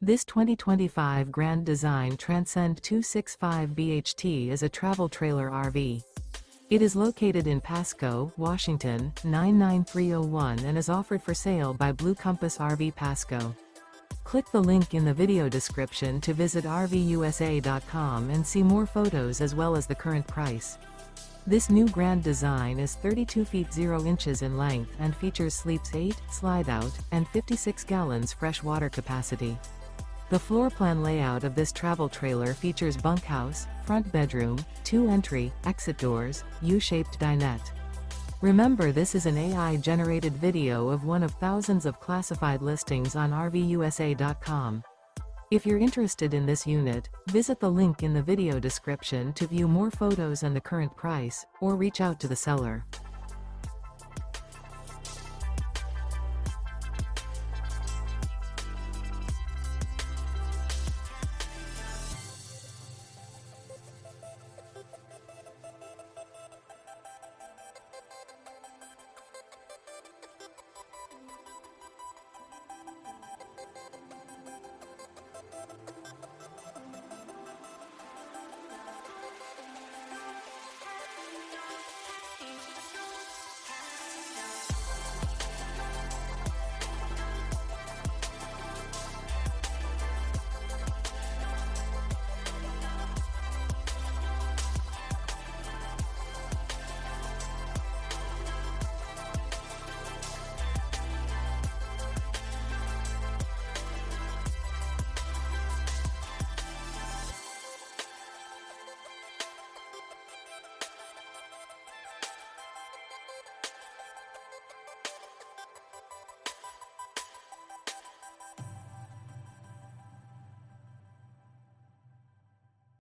This 2025 Grand Design Transcend 265 BHT is a travel trailer RV. It is located in Pasco, Washington, 99301 and is offered for sale by Blue Compass RV Pasco. Click the link in the video description to visit RVUSA.com and see more photos as well as the current price. This new Grand Design is 32 feet 0 inches in length and features sleeps 8, slide-out, and 56 gallons fresh water capacity. The floor plan layout of this travel trailer features bunkhouse, front bedroom, 2 entry, exit doors, U-shaped dinette. Remember, this is an AI-generated video of one of thousands of classified listings on RVUSA.com. If you're interested in this unit, visit the link in the video description to view more photos and the current price, or reach out to the seller.